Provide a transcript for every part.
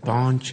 5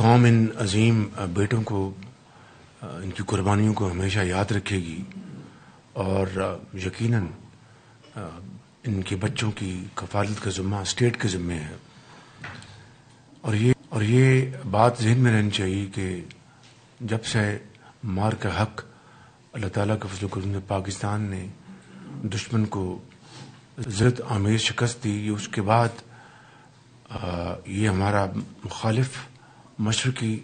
قوم ان عظیم بیٹوں کو، ان کی قربانیوں کو ہمیشہ یاد رکھے گی، اور یقیناً ان کے بچوں کی کفالت کا ذمہ اسٹیٹ کے ذمہ ہے. اور یہ بات ذہن میں رہنی چاہیے کہ جب سے مار کا حق اللہ تعالیٰ کا فضل و کرم سے پاکستان نے دشمن کو ذلت آمیز شکست دی، اس کے بعد یہ ہمارا مخالف مشرقی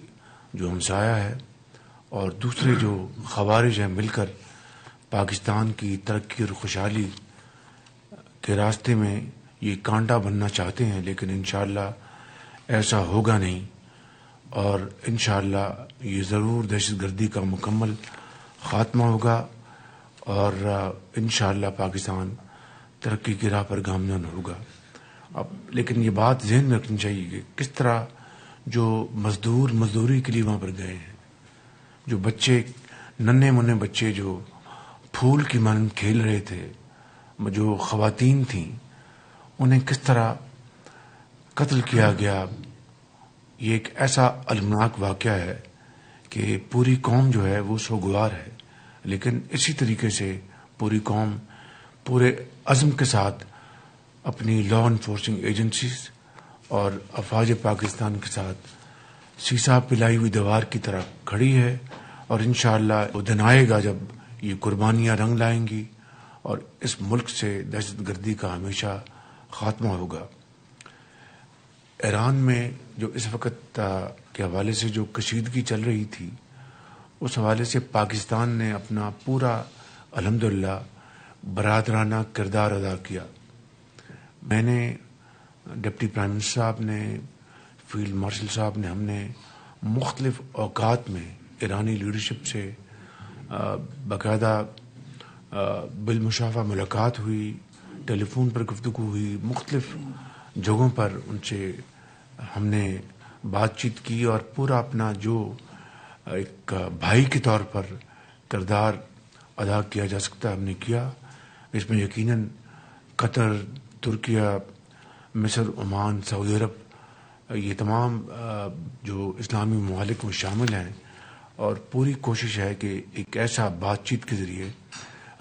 جو ہمسایہ ہے اور دوسرے جو خوارج ہیں مل کر پاکستان کی ترقی اور خوشحالی کے راستے میں یہ کانٹا بننا چاہتے ہیں، لیکن انشاءاللہ ایسا ہوگا نہیں، اور انشاءاللہ یہ ضرور دہشت گردی کا مکمل خاتمہ ہوگا، اور انشاءاللہ پاکستان ترقی کی راہ پر گامزن ہوگا. اب لیکن یہ بات ذہن میں رکھنی چاہیے کہ کس طرح جو مزدور مزدوری کے لیے وہاں پر گئے ہیں، جو بچے ننھے منھے بچے جو پھول کی مانند کھیل رہے تھے، جو خواتین تھیں، انہیں کس طرح قتل کیا گیا. یہ ایک ایسا المناک واقعہ ہے کہ پوری قوم جو ہے وہ سوگوار ہے، لیکن اسی طریقے سے پوری قوم پورے عزم کے ساتھ اپنی لا انفورسنگ ایجنسیز اور افواج پاکستان کے ساتھ سیسا پلائی ہوئی دیوار کی طرح کھڑی ہے، اور انشاءاللہ وہ دن آئے گا جب یہ قربانیاں رنگ لائیں گی اور اس ملک سے دہشت گردی کا ہمیشہ خاتمہ ہوگا. ایران میں جو اس وقت کے حوالے سے جو کشیدگی چل رہی تھی، اس حوالے سے پاکستان نے اپنا پورا الحمدللہ برادرانہ کردار ادا کیا. میں نے، ڈپٹی پرائم منسٹر صاحب نے، فیلڈ مارشل صاحب نے، ہم نے مختلف اوقات میں ایرانی لیڈرشپ سے باقاعدہ بالمشافہ ملاقات ہوئی، ٹیلی فون پر گفتگو ہوئی، مختلف جگہوں پر ان سے ہم نے بات چیت کی، اور پورا اپنا جو ایک بھائی کے طور پر کردار ادا کیا جا سکتا ہے ہم نے کیا. اس میں یقیناً قطر، ترکیہ، مصر، عمان، سعودی عرب، یہ تمام جو اسلامی ممالک میں شامل ہیں، اور پوری کوشش ہے کہ ایک ایسا بات چیت کے ذریعے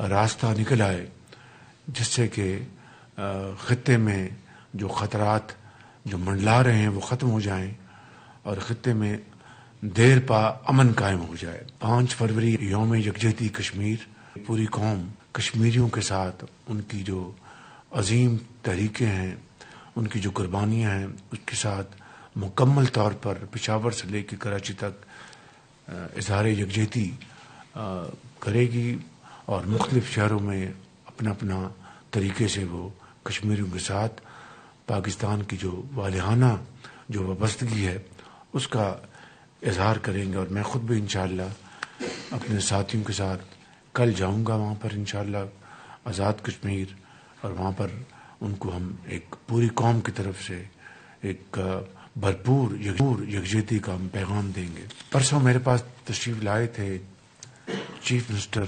راستہ نکل آئے جس سے کہ خطے میں جو خطرات جو منڈلا رہے ہیں وہ ختم ہو جائیں اور خطے میں دیر پا امن قائم ہو جائے. 5 فروری یوم یکجہتی کشمیر، پوری قوم کشمیریوں کے ساتھ ان کی جو عظیم تحریکیں ہیں، ان کی جو قربانیاں ہیں، اس کے ساتھ مکمل طور پر پشاور سے لے کے کراچی تک اظہار یکجہتی کرے گی، اور مختلف شہروں میں اپنا اپنا طریقے سے وہ کشمیریوں کے ساتھ پاکستان کی جو والہانہ جو وابستگی ہے اس کا اظہار کریں گے. اور میں خود بھی انشاءاللہ اپنے ساتھیوں کے ساتھ کل جاؤں گا وہاں پر انشاءاللہ آزاد کشمیر، اور وہاں پر ان کو ہم ایک پوری قوم کی طرف سے ایک بھرپور یکجہتی کا ہم پیغام دیں گے. پرسوں میرے پاس تشریف لائے تھے چیف منسٹر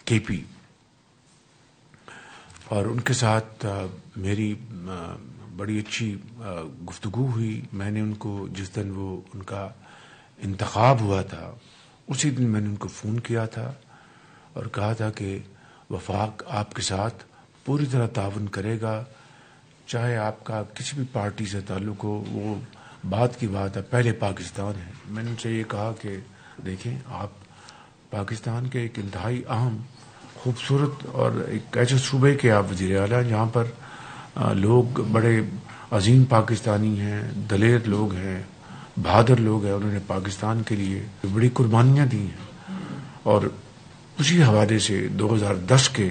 کے پی، اور ان کے ساتھ میری بڑی اچھی گفتگو ہوئی. میں نے ان کو جس دن وہ ان کا انتخاب ہوا تھا اسی دن میں نے ان کو فون کیا تھا اور کہا تھا کہ وفاق آپ کے ساتھ پوری طرح تعاون کرے گا، چاہے آپ کا کسی بھی پارٹی سے تعلق ہو. وہ بات کی بات ہے، پہلے پاکستان ہے. میں نے ان سے یہ کہا کہ دیکھیں، آپ پاکستان کے ایک انتہائی اہم، خوبصورت اور ایک ایسے صوبے کے آپ وزیر اعلیٰ جہاں پر لوگ بڑے عظیم پاکستانی ہیں، دلیر لوگ ہیں، بہادر لوگ ہیں. انہوں نے پاکستان کے لیے بڑی قربانیاں دی ہیں، اور اسی حوالے سے 2010 کے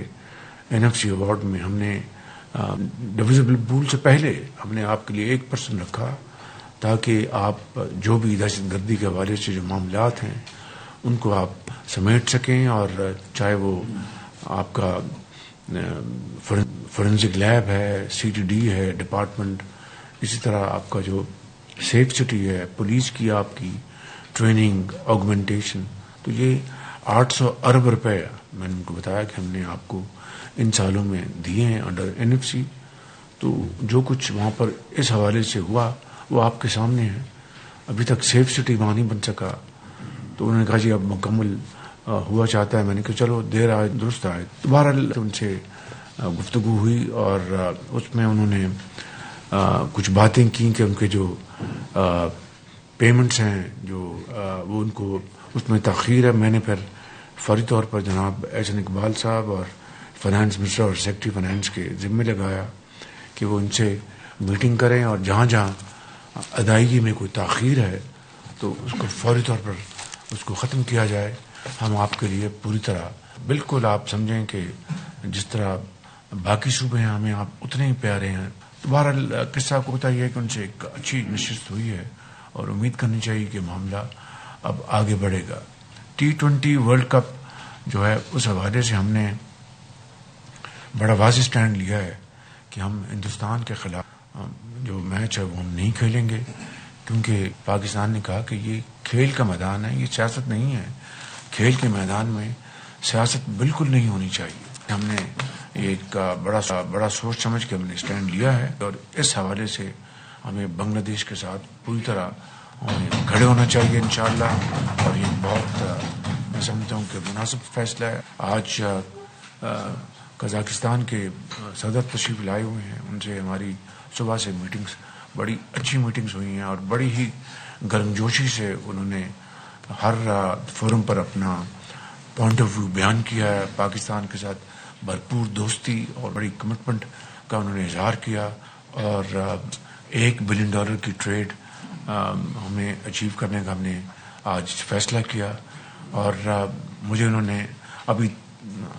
NFC ایوارڈ میں ہم نے ڈویزبل پول سے پہلے ہم نے آپ کے لیے 1% رکھا تاکہ آپ جو بھی دہشت گردی کے حوالے سے جو معاملات ہیں ان کو آپ سمیٹ سکیں، اور چاہے وہ آپ کا فورنزک لیب ہے، CTD ہے ڈپارٹمنٹ، اسی طرح آپ کا جو سیف سٹی ہے، پولیس کی آپ کی ٹریننگ، آگمنٹیشن. تو یہ 800 ارب روپے میں نے ان کو بتایا کہ ہم نے آپ کو ان سالوں میں دیے ہیں انڈر NFC. تو جو کچھ وہاں پر اس حوالے سے ہوا وہ آپ کے سامنے ہے. ابھی تک سیف سٹی وہاں نہیں بن سکا. تو انہوں نے کہا جی اب مکمل ہوا چاہتا ہے. میں نے کہا چلو دیر آئے درست آئے. بہرحال ان سے گفتگو ہوئی اور اس میں انہوں نے کچھ باتیں کی کہ ان کے جو پیمنٹس ہیں جو وہ ان کو اس میں تاخیر ہے. میں نے پھر فوری طور پر جناب احسن اقبال صاحب اور فائنانس منسٹر اور سیکرٹری فائنانس کے ذمے لگایا کہ وہ ان سے میٹنگ کریں اور جہاں جہاں ادائیگی میں کوئی تاخیر ہے تو اس کو فوری طور پر اس کو ختم کیا جائے. ہم آپ کے لیے پوری طرح بالکل آپ سمجھیں کہ جس طرح باقی صوبے ہیں ہمیں آپ اتنے ہی پیارے ہیں. بہرحال قصہ کو ہوتا یہ ہے کہ ان سے ایک اچھی نشست ہوئی ہے اور امید کرنی چاہیے کہ معاملہ اب آگے بڑھے گا. T20 ورلڈ کپ جو ہے اس حوالے سے ہم نے بڑا واضح سٹینڈ لیا ہے کہ ہم ہندوستان کے خلاف جو میچ ہے وہ ہم نہیں کھیلیں گے کیونکہ پاکستان نے کہا کہ یہ کھیل کا میدان ہے, یہ سیاست نہیں ہے. کھیل کے میدان میں سیاست بالکل نہیں ہونی چاہیے. ہم نے ایک بڑا سوچ سمجھ کے ہم نے سٹینڈ لیا ہے اور اس حوالے سے ہمیں بنگلہ دیش کے ساتھ پوری طرح کھڑے ہونا چاہیے انشاءاللہ. اور یہ بہت میں سمجھتا ہوں کہ مناسب فیصلہ ہے. آج قزاقستان کے صدر تشریف لائے ہوئے ہیں, ان سے ہماری صبح سے میٹنگز بڑی اچھی میٹنگز ہوئی ہیں اور بڑی ہی گرمجوشی سے انہوں نے ہر فورم پر اپنا پوائنٹ آف ویو بیان کیا ہے. پاکستان کے ساتھ بھرپور دوستی اور بڑی کمٹمنٹ کا انہوں نے اظہار کیا اور $1 بلین کی ٹریڈ ہمیں اچیو کرنے کا ہم نے آج فیصلہ کیا. اور مجھے انہوں نے ابھی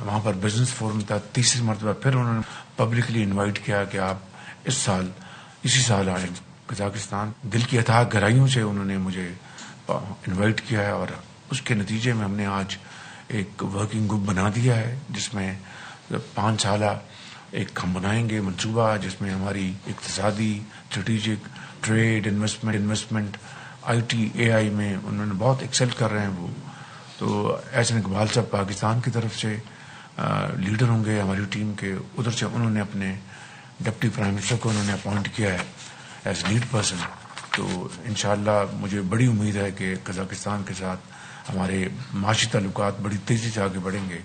وہاں پر بزنس فورم تھا, تیسری مرتبہ پھر انہوں نے پبلکلی انوائٹ کیا کہ آپ اسی سال آئیں قزاقستان. دل کی اتھاہ گہرائیوں سے انہوں نے مجھے انوائٹ کیا ہے اور اس کے نتیجے میں ہم نے آج ایک ورکنگ گروپ بنا دیا ہے جس میں 5 سالہ ایک ہم بنائیں گے منصوبہ جس میں ہماری اقتصادی, strategic, trade, investment, IT, AI میں انہوں نے بہت ایکسل کر رہے ہیں وہ. تو احسن اقبال صاحب پاکستان کی طرف سے لیڈر ہوں گے ہماری ٹیم کے. ادھر سے انہوں نے اپنے ڈپٹی پرائم منسٹر کو انہوں نے اپوائنٹ کیا ہے ایز لیڈ پرسن. تو انشاءاللہ مجھے بڑی امید ہے کہ قزاقستان کے ساتھ ہمارے معاشی تعلقات بڑی تیزی سے آگے بڑھیں گے.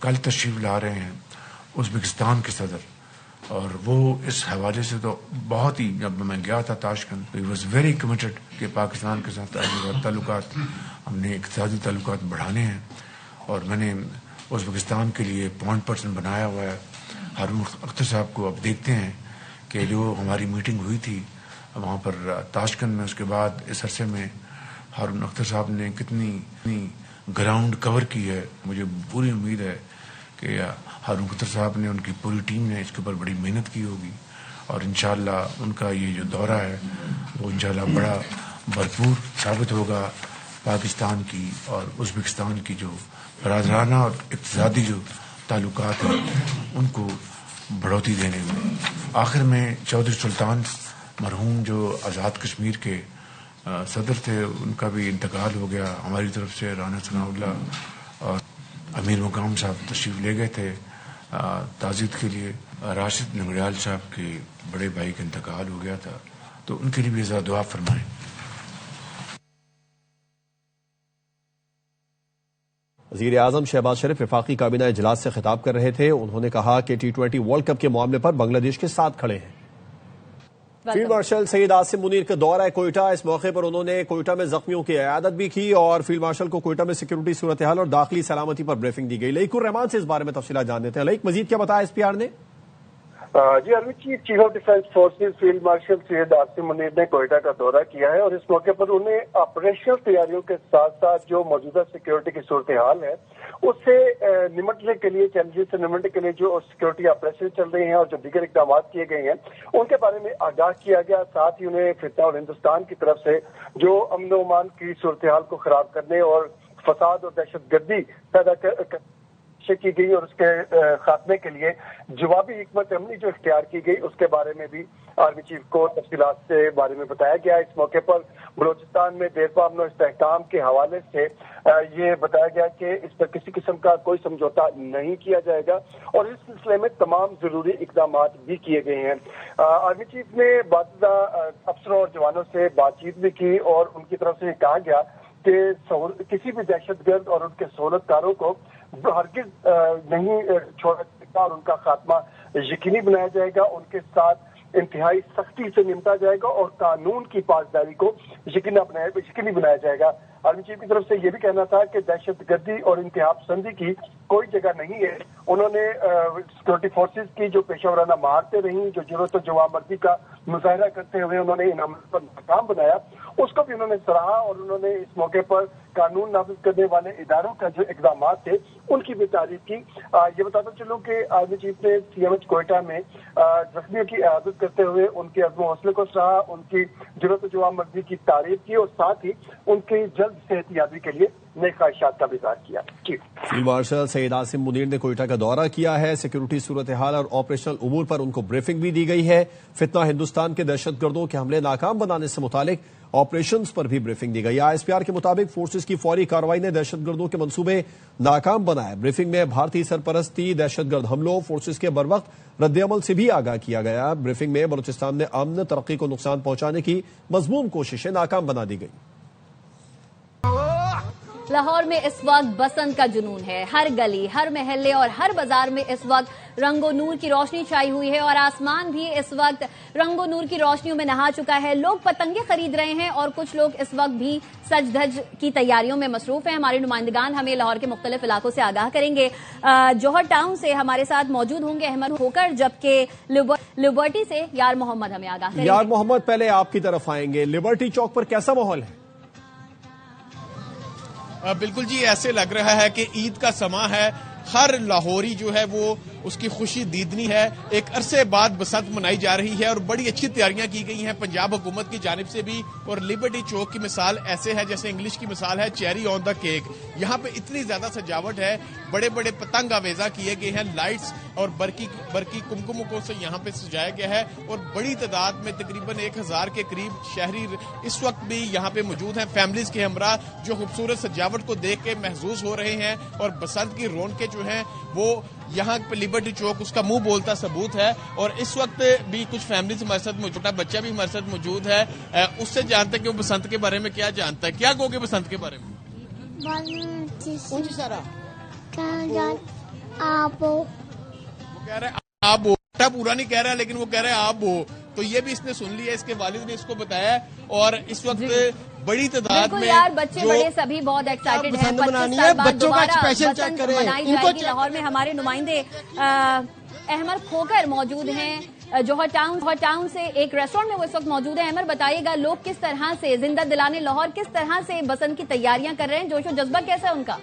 کل تشریف لا رہے ہیں ازبکستان کے صدر اور وہ اس حوالے سے تو بہت ہی, جب میں گیا تھا Tashkent he was very committed کہ پاکستان کے ساتھ تعلقات ہم نے اقتصادی تعلقات بڑھانے ہیں. اور میں نے ازبکستان کے لیے پوائنٹ پرسن بنایا ہوا ہے ہارون اختر صاحب کو. اب دیکھتے ہیں کہ جو ہماری میٹنگ ہوئی تھی وہاں پر تاشکند میں, اس کے بعد اس عرصے میں ہارون اختر صاحب نے کتنی گراؤنڈ کور کی ہے. مجھے پوری امید ہے کہ ہارون اختر صاحب نے, ان کی پوری ٹیم نے اس کے اوپر بڑی محنت کی ہوگی اور انشاءاللہ ان کا یہ جو دورہ ہے وہ انشاءاللہ بڑا بھرپور ثابت ہوگا پاکستان کی اور ازبکستان کی جو برادرانہ اور اقتصادی جو تعلقات ہیں ان کو بڑھوتی دینے میں. آخر میں چودھری سلطان مرحوم جو آزاد کشمیر کے صدر تھے, ان کا بھی انتقال ہو گیا. ہماری طرف سے رانا ثناء اللہ اور امیر مقام صاحب تشریف لے گئے تھے تعزیت کے لیے. راشد نگریال صاحب کے بڑے بھائی کا انتقال ہو گیا تھا, تو ان کے لیے بھی ذرا دعا فرمائیں. وزیر اعظم شہباز شریف وفاقی کابینہ اجلاس سے خطاب کر رہے تھے. انہوں نے کہا کہ T20 ورلڈ کپ کے معاملے پر بنگلہ دیش کے ساتھ کھڑے ہیں. فیلڈ مارشل سید عاصم منیر کا دورہ کوئٹہ, اس موقع پر انہوں نے کوئٹہ میں زخمیوں کی عیادت بھی کی اور فیلڈ مارشل کو کوئٹہ میں سیکورٹی صورتحال اور داخلی سلامتی پر بریفنگ دی گئی. لئیک الرحمان سے اس بارے میں تفصیلات جان دیتے ہیں. لئیک, مزید کیا بتایا SPR نے؟ جی عربی chief of defence forces field marshal Syed Asim Munir نے کوئٹہ کا دورہ کیا ہے اور اس موقع پر انہیں آپریشنل تیاریوں کے ساتھ ساتھ جو موجودہ سیکورٹی کی صورتحال ہے اس سے نمٹنے کے لیے, چیلنجز سے نمٹنے کے لیے جو سیکورٹی آپریشن چل رہے ہیں اور جو دیگر اقدامات کیے گئے ہیں ان کے بارے میں آگاہ کیا گیا. ساتھ ہی انہیں فتنہ اور ہندوستان کی طرف سے جو امن و امان کی صورتحال کو خراب کرنے اور فساد اور دہشت گردی پیدا کی گئی اور اس کے خاتمے کے لیے جوابی حکمت عملی جو اختیار کی گئی اس کے بارے میں بھی آرمی چیف کو تفصیلات سے بارے میں بتایا گیا. اس موقع پر بلوچستان میں دیر پا امن و استحکام کے حوالے سے یہ بتایا گیا کہ اس پر کسی قسم کا کوئی سمجھوتا نہیں کیا جائے گا اور اس سلسلے میں تمام ضروری اقدامات بھی کیے گئے ہیں. آرمی چیف نے باقاعدہ افسروں اور جوانوں سے بات چیت بھی کی اور ان کی طرف سے یہ کہا گیا کہ کسی بھی دہشت گرد اور ان کے سہولت کاروں کو ہرگز نہیں چھوڑا جائے گا اور ان کا خاتمہ یقینی بنایا جائے گا. ان کے ساتھ انتہائی سختی سے نمٹا جائے گا اور قانون کی پاسداری کو یقینی بنایا جائے گا. آرمی چیف کی طرف سے یہ بھی کہنا تھا کہ دہشت گردی اور انتہا پسندی کی کوئی جگہ نہیں ہے. انہوں نے سیکورٹی فورسز کی جو پیشہ ورانہ مہارتیں رہیں, جو جرأت و جوانمردی کا مظاہرہ کرتے ہوئے انہوں نے ان عمل پر ناکام بنایا, اس کو بھی انہوں نے سراہا اور انہوں نے اس موقع پر قانون نافذ کرنے والے اداروں کا جو اقدامات تھے ان کی بھی تعریف کی. یہ بتاتا چلوں کہ آرمی چیف نے سی ایم ایچ کوئٹہ میں زخمیوں کی عیادت کرتے ہوئے ان کے عزم و حوصلے کو سراہا, ان کی جرأت و جوانمردی کی تعریف کی اور ساتھ ہی ان کی جلد صحت یابی کے لیے نیک خواہشات کا بھی اظہار کیا. فیلڈ مارشل سید عاصم منیر نے کوئٹہ کا دورہ کیا ہے. سیکورٹی صورتحال اور آپریشنل امور پر ان کو بریفنگ بھی دی گئی ہے. فتنہ ہندوستان کے دہشت گردوں کے حملے ناکام بنانے سے متعلق آپریشنز پر بھی بریفنگ دی گئی. آئی ایس پی آر کے مطابق فورسز کی فوری کارروائی نے دہشت گردوں کے منصوبے ناکام بنائے. بریفنگ میں بھارتی سرپرستی دہشت گرد حملوں فورسز کے بروقت رد عمل سے بھی آگاہ کیا گیا. بریفنگ میں بلوچستان میں امن ترقی کو نقصان پہنچانے کی مذموم کوششیں ناکام بنا دی گئی. لاہور میں اس وقت بسنت کا جنون ہے. ہر گلی, ہر محلے اور ہر بازار میں اس وقت رنگ و نور کی روشنی چھائی ہوئی ہے اور آسمان بھی اس وقت رنگ و نور کی روشنیوں میں نہا چکا ہے. لوگ پتنگیں خرید رہے ہیں اور کچھ لوگ اس وقت بھی سج دھج کی تیاریوں میں مصروف ہیں. ہمارے نمائندگان ہمیں لاہور کے مختلف علاقوں سے آگاہ کریں گے. جوہر ٹاؤن سے ہمارے ساتھ موجود ہوں گے احمد کھوکر, جبکہ لبرٹی سے یار محمد ہمیں آگاہ کریں گے. یار محمد, پہلے آپ کی طرف آئیں گے. لبرٹی چوک پر کیسا ماحول ہے؟ بالکل جی, ایسے لگ رہا ہے کہ عید کا سماں ہے. ہر لاہوری جو ہے وہ اس کی خوشی دیدنی ہے. ایک عرصے بعد بسنت منائی جا رہی ہے اور بڑی اچھی تیاریاں کی گئی ہیں پنجاب حکومت کی جانب سے بھی. اور لبرٹی چوک کی مثال ایسے ہے جیسے انگلش کی مثال ہے چیری آن دا کیک. یہاں پہ اتنی زیادہ سجاوٹ ہے, بڑے بڑے پتنگ آویزاں کیے گئے ہیں, لائٹس اور برقی کمکموں سے یہاں پہ سجایا گیا ہے. اور بڑی تعداد میں تقریباً 1000 کے قریب شہری اس وقت بھی یہاں پہ موجود ہیں فیملیز کے ہمراہ, جو خوبصورت سجاوٹ کو دیکھ کے محظوظ ہو رہے ہیں. اور بسنت کی رونقیں جو ہیں وہ یہاں پہ لبرٹی چوک اس کا منہ بولتا ثبوت ہے. اور اس وقت بھی کچھ فیملیز ہمارے ساتھ موجود, چھوٹا بچہ بھی ہمارے ساتھ موجود ہے. اس سے جانتے ہیں کہ وہ بسنت کے بارے میں کیا جانتا ہے. کیا کہو گے بسنت کے بارے میں؟ وہ کہہ رہے آپ ہو, پورا نہیں کہہ رہا لیکن وہ کہہ رہے آپ ہو. تو یہ بھی اس نے سن لیا, اس کے والد نے اس کو بتایا. اور اس وقت بڑی تعداد میں یار بچے بڑے سبھی بہت ایکسائٹیڈ ہیں. 25 سال بعد دوبارہ بسنت منائی جائے گی. لاہور میں ہمارے نمائندے احمد کھوکر موجود ہیں جوہر ٹاؤن سے. ایک ریسٹورینٹ میں وہ اس وقت موجود ہیں. احمد, بتائیے گا لوگ کس طرح سے زندہ دلانے لاہور کس طرح سے بسنت کی تیاریاں کر رہے ہیں, جوش و جذبہ کیسا ہے ان کا؟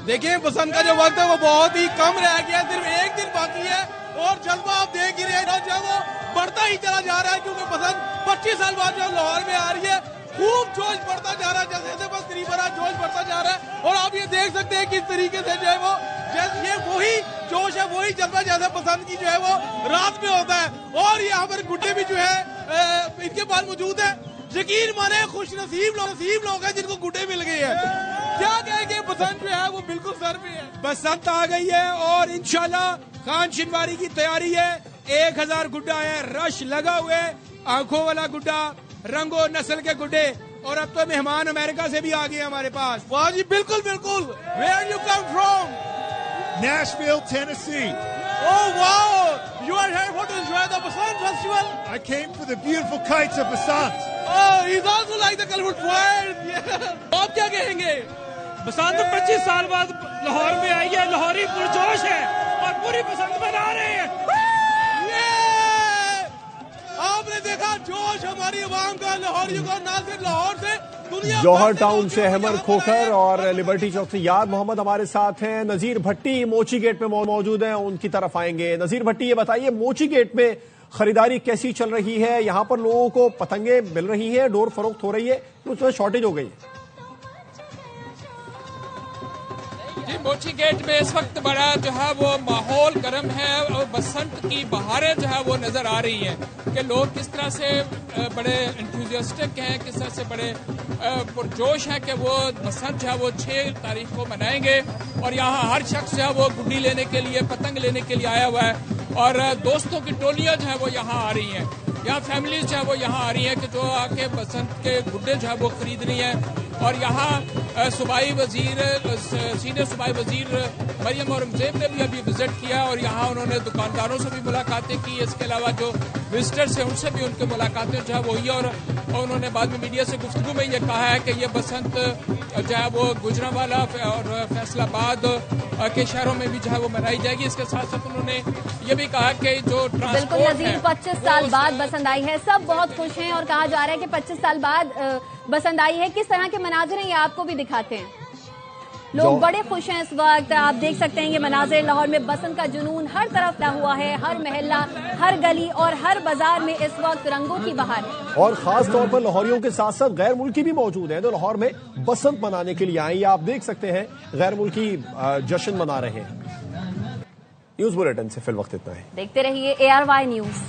دیکھیں, بسنت کا جو وقت ہے وہ بہت ہی کم رہ گیا, صرف ایک دن باقی ہے اور جذبہ آپ دیکھ ہی رہے ہیں جو وہ بڑھتا ہی چلا جا رہا ہے. کیونکہ بسنت 25 سال بعد جو لاہور میں آ رہی ہے, خوب جوش بڑھتا جا رہا ہے. جیسے بس قریب جوش بڑھتا جا رہا ہے. اور آپ یہ دیکھ سکتے ہیں کس طریقے سے جو ہے وہ یہ وہی جوش ہے, وہی جذبہ جیسے بسنت کی جو ہے وہ رات میں ہوتا ہے. اور یہاں پر گڈے بھی جو ہے ان کے پاس موجود ہے. یقین مانے خوش نصیب لوگ ہیں جن کو گڈے مل گئے ہیں. کیا کہیں گے, بسنت جو ہے وہ بالکل سر پہ ہے. بسنت آ گئی ہے اور انشاءاللہ خان شنواری کی تیاری ہے. 1000 گڈا ہے, رش لگا ہوئے, آنکھوں والا گڈا, رنگ و نسل کے گڈے. اور اب تو مہمان امریکہ سے بھی آ گئے ہمارے پاس. واہ جی, بالکل بالکل. Where you come from? Nashville, Tennessee. Oh wow! You are here for to enjoy the Basant Festival? I came for the beautiful kites of Basant. Oh, he's also like the colorful fire. Yeah. آپ کیا کہیں گے؟ بسنت 25 سال بعد لاہور میں آئی ہے, لاہوری پرجوش ہے اور پوری بسنت منا رہے ہیں. آپ نے دیکھا جوش ہماری عوام کا, لاہوریوں کا, نہ صرف لاہور سے دنیا. جوہر ٹاؤن سے احمد کھوکر اور لبرٹی چوک سے یار محمد ہمارے ساتھ ہیں. نذیر بھٹی موچی گیٹ میں موجود ہیں, ان کی طرف آئیں گے. نذیر بھٹی, یہ بتائیے موچی گیٹ میں خریداری کیسی چل رہی ہے؟ یہاں پر لوگوں کو پتنگیں مل رہی ہیں, ڈور فروخت ہو رہی ہے, اس میں شارٹیج ہو گئی ہے؟ جی موچی گیٹ میں اس وقت بڑا جو ہے وہ ماحول گرم ہے اور بسنت کی بہاریں جو ہے وہ نظر آ رہی ہیں کہ لوگ کس طرح سے بڑے انتھوزیاسٹک ہیں، کس طرح سے بڑے پرجوش ہیں کہ وہ بسنت جو ہے وہ 6 تاریخ کو منائیں گے، اور یہاں ہر شخص جو ہے وہ گڈی لینے کے لیے، پتنگ لینے کے لیے آیا ہوا ہے، اور دوستوں کی ٹولیاں جو ہے وہ یہاں آ رہی ہیں، یہاں فیملیز جو ہے وہ یہاں آ رہی ہیں کہ جو آ کے بسنت کے گڈے جو ہے وہ خرید رہی ہیں، اور یہاں صوبائی وزیر سینئر صوبائی وزیر مریم اورنگزیب نے بھی ابھی وزٹ کیا، اور یہاں انہوں نے دکانداروں سے بھی ملاقاتیں کی، اس کے علاوہ جو وزٹرز ہیں ان سے بھی ان کی ملاقاتیں جو ہے وہ ہوئی، اور انہوں نے بعد میں میڈیا سے گفتگو میں یہ کہا ہے کہ یہ بسنت جو ہے وہ گوجرانوالا اور فیصل آباد کے شہروں میں بھی جو ہے وہ منائی جائے گی۔ اس کے ساتھ ساتھ انہوں نے یہ بھی کہا کہ جو بالکل نظیر 25 سال بعد بسنت آئی ہے، سب بہت خوش ہیں، اور کہا جا رہا ہے کہ 25 سال بعد بسنت آئی ہے۔ کس طرح کے مناظر ہیں یہ آپ کو بھی دکھاتے ہیں، لوگ بڑے خوش ہیں اس وقت۔ آپ دیکھ سکتے ہیں یہ مناظر لاہور میں بسنت کا جنون ہر طرف پھیلا ہوا ہے، ہر محلہ، ہر گلی اور ہر بازار میں اس وقت رنگوں کی بہار ہے، اور خاص طور پر لاہوریوں کے ساتھ ساتھ غیر ملکی بھی موجود ہیں جو لاہور میں بسنت منانے کے لیے آئے ہیں۔ آپ دیکھ سکتے ہیں غیر ملکی جشن منا رہے ہیں۔ نیوز بلیٹن سے فی الوقت اتنا ہے، دیکھتے رہیے ARY نیوز۔